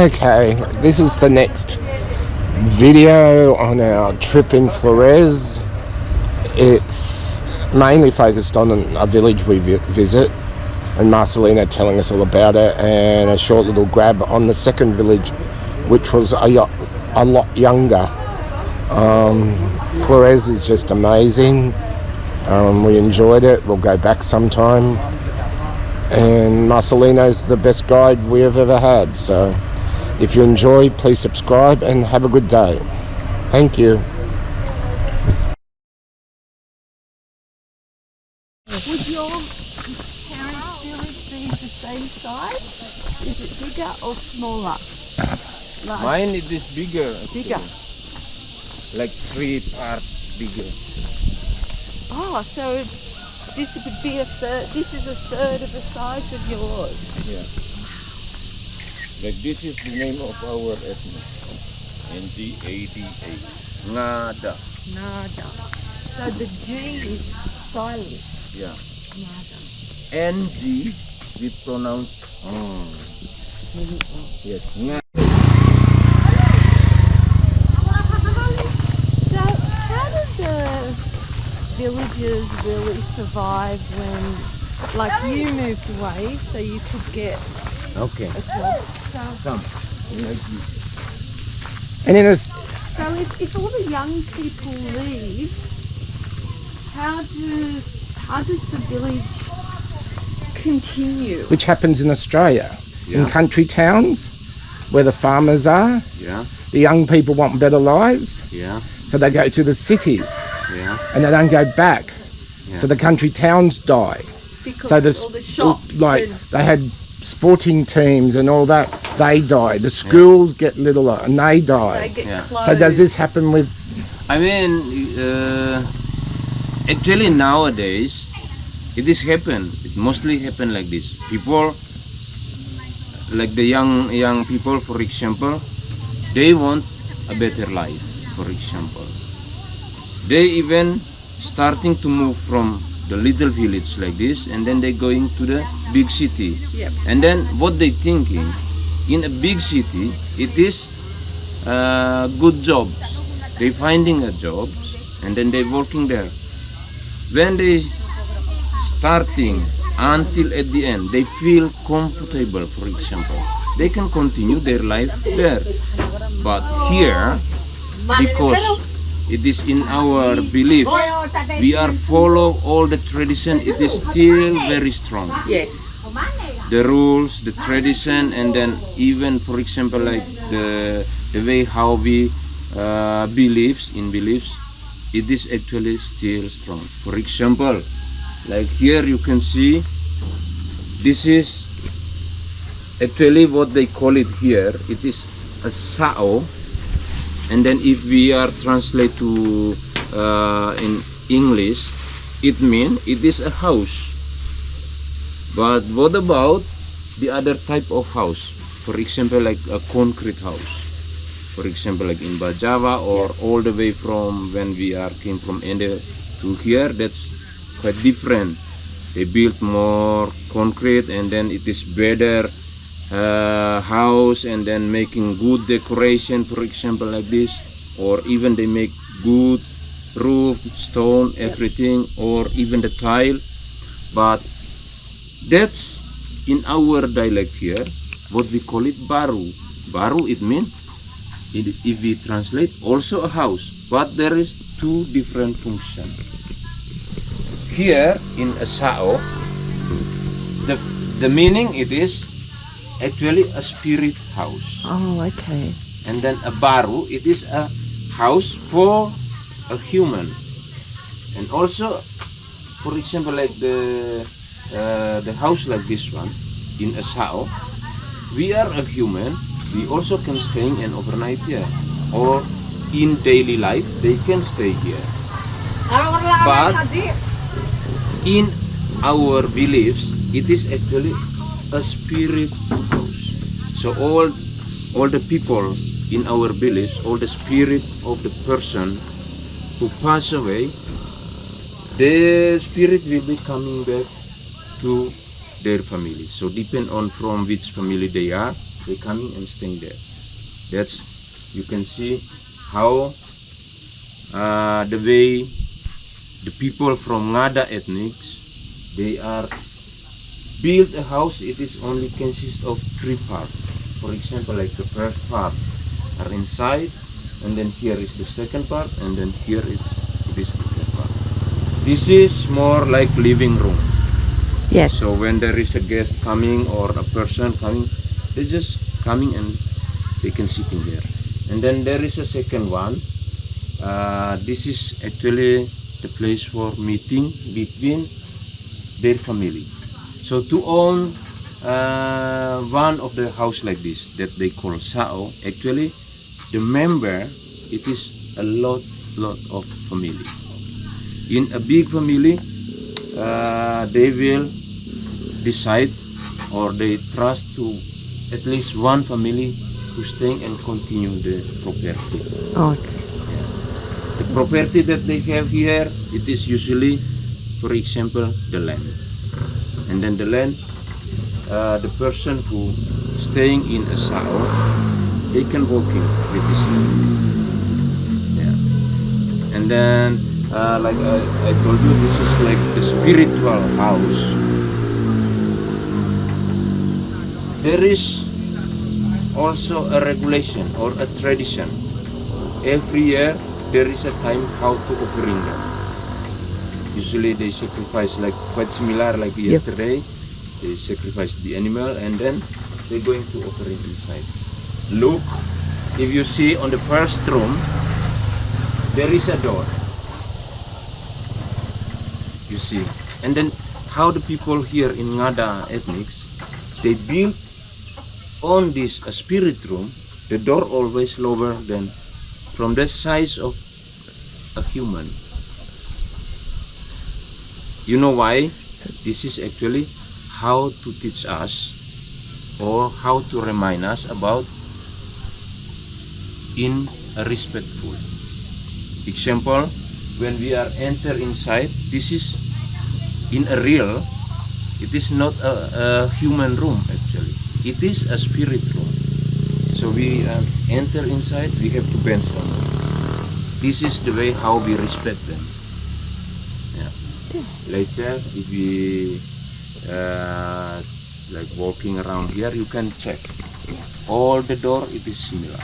Okay, this is the next video on our trip in Flores. It's mainly focused on a village we visit, and Marselino telling us all about it, and a short little grab on the second village, which was a lot younger. Flores is just amazing. We enjoyed it. We'll go back sometime. And Marselino's the best guide we have ever had. So if you enjoy, please subscribe and have a good day. Thank you. Would your parents' village be the same size? Is it bigger or smaller? Mine it is bigger. Bigger. Like 3 parts bigger. Oh, so this would be a third. This is a third of the size of yours. Yeah. Like this is the name of our ethnic. NGADA. Ngada. Nada. So the G is silent. Yeah. Nada. NG we pronounce Yes. Ngada. So how did the villagers really survive when, like, you moved away so you could get Okay. a job? Come. Like this. And in a, So if all the young people leave, how does the village continue? which happens in Australia, in Yeah. country towns where the farmers are. Yeah. The young people want better lives, Yeah. so they go to the cities Yeah. and they don't go back. Yeah. So the country towns die. Because So all the shops like and they had sporting teams and all that, they die. The schools get littler and they they die. get Yeah. closed. So does this happen with? I mean, actually nowadays, it is happen. It mostly happen like this. People, like the young people, for example, they want a better life. For example, they even starting to move from the little village like this, and then they going to the big city. Yep. And then what they thinking, in a big city, it is good jobs. They finding a jobs, and then they working there. When they starting until at the end, they feel comfortable. For example, they can continue their life there. But here, because it is in our belief, we are follow all the tradition. It is still very strong. Yes. The rules, the tradition, and then even, for example, like the way how we beliefs, it is actually still strong. For example, like here you can see, this is actually what they call it here. It is a sao, and then if we are translate to in English, it means it is a house. But what about the other type of house? For example, like a concrete house. For example, like in Bajava, or all the way from when we came from India to here, that's quite different. They built more concrete, and then it is better house, and then making good decoration, for example, like this, or even they make good roof, stone, everything, or even the tile. But that's in our dialect here, what we call it baru. Baru, it means, if we translate, also a house, but there is 2 different functions. Here in Asao, the meaning it is actually a spirit house. Oh, okay. And then a baru, it is a house for a human. And also, for example, like the house like this one in Asao, we are a human. We also can stay and overnight here, or in daily life they can stay here. But in our beliefs, it is actually a spirit house. So all the people in our beliefs, all the spirit of the person who pass away, the spirit will be coming back to their family. So depend on from which family they are, they coming and staying there. That's, you can see how the way the people from Ngada ethnics, they are build a house. It is only consist of 3 parts. For example, like the first part are inside, and then here is the second part, and then here it is the third part. This is more like living room. Yes. So when there is a guest coming or a person coming, they just coming and they can sit in there. And then there is a second one. This is actually the place for meeting between their family. So to own one of the house like this that they call sao, actually the member, it is a lot of family. In a big family, they will decide or they trust to at least one family to stay and continue the property. Okay. The property that they have here, it is usually, for example, the land. And then the land, the person who staying in a sao, they can walking with this land. Yeah. And then, like I told you, this is like the spiritual house. There is also a regulation or a tradition. Every year there is a time how to offering them. Usually they sacrifice like quite similar like yesterday. They sacrifice the animal and then they're going to offer it inside. Look, if you see on the first room, there is a door. You see, and then how the people here in Ngada ethnics, they build on this spirit room, the door always lower than from the size of a human. You know why? This is actually how to teach us or how to remind us about in a respectful. Example, when we are enter inside, this is in a real, it is not a human room actually. It is a spirit room. So we enter inside, we have to bend down. This is the way how we respect them. Later, if we like walking around here, you can check all the door. It is similar.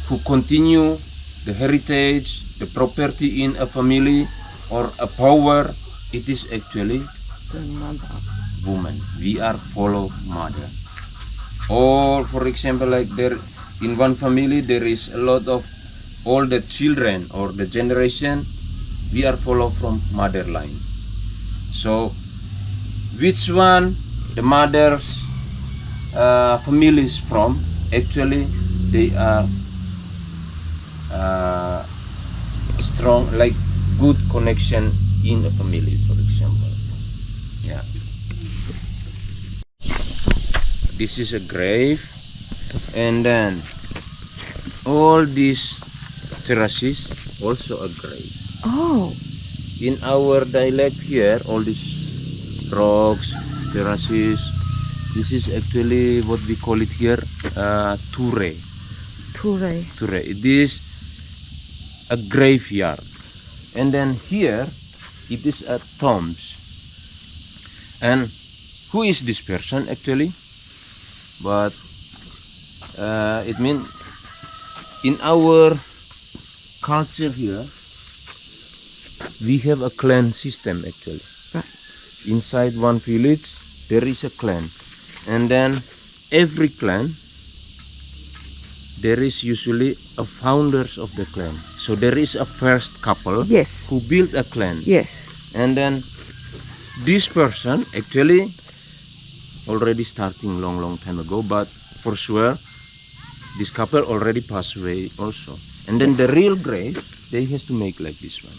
Who continue the heritage, the property in a family or a power, it is actually The mother. woman. We are follow mother. Or for example, like there in one family there is a lot of all the children or the generation, we are follow from mother line. So which one the mother's family is from, actually they are strong, like good connection in a family, for example. Yeah. This is a grave, and then all these terraces also a grave. Oh. In our dialect here, all these rocks, terraces, this is actually what we call it here, ture. Ture. Ture. It is a graveyard. And then here, it is a tombs. And who is this person actually? But it means in our culture here, we have a clan system actually. Right. Inside one village, there is a clan. And then every clan, there is usually a founders of the clan. So there is a first couple Yes. who built a clan. Yes. And then this person actually already starting long time ago, but for sure this couple already passed away also. And then the real grave, they has to make like this one.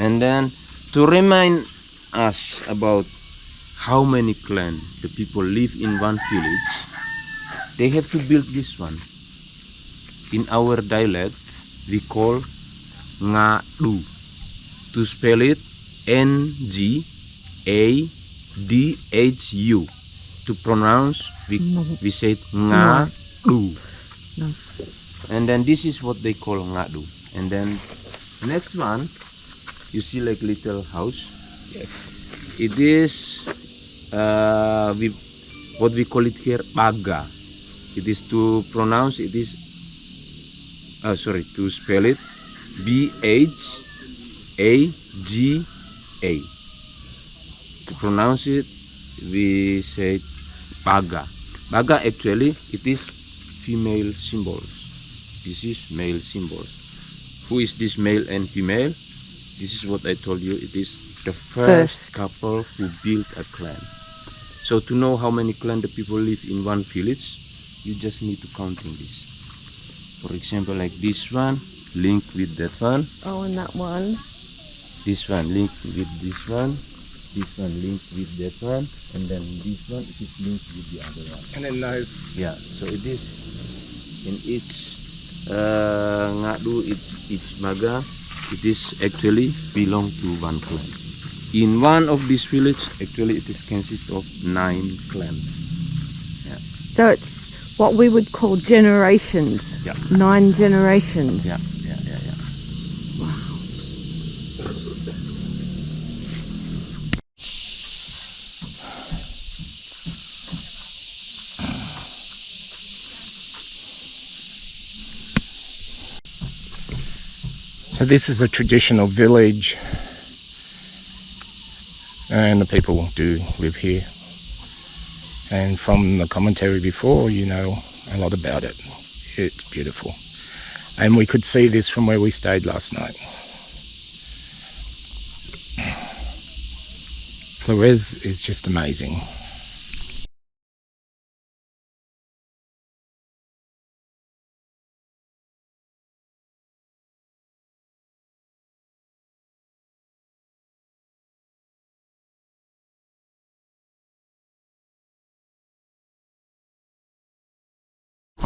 And then to remind us about how many clan the people live in one village, they have to build this one. In our dialect, we call ngadu. To spell it, Ngadu. DHU. To pronounce, we say ngadu. No. And then this is what they call ngadu. And then next one, you see like little house. Yes. It is what we call it here baga. It is to pronounce. It is to spell it BHAGA. To pronounce it, we say baga. Baga actually it is female symbols. This is male symbols. Who is this male and female? This is what I told you. It is the first couple who built a clan. So to know how many clan the people live in one village, you just need to counting this. For example, like this one linked with that one. Oh, and that one. This one linked with this one. This one linked with that one, and then this one is linked with the other one. And then those. Yeah, so it is in each ngadu, each maga, it is actually belong to one clan. In one of this village, actually it is consist of 9 clans. Yeah. So it's what we would call generations. Yeah. 9 generations. Yeah. Wow. So this is a traditional village, and the people do live here. And from the commentary before, you know a lot about it. It's beautiful. And we could see this from where we stayed last night. Flores is just amazing.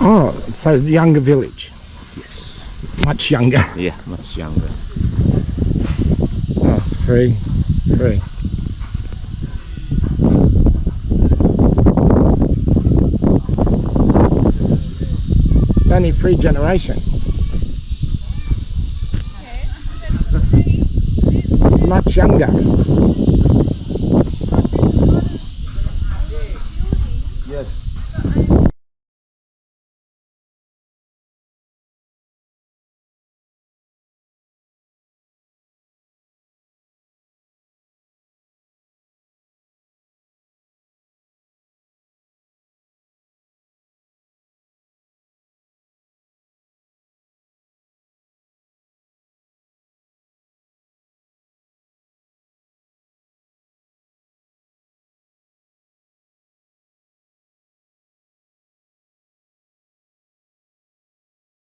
Oh, so younger village. Yes. Much younger. Yeah, much younger. Oh, free. It's only 3 generations. Much younger.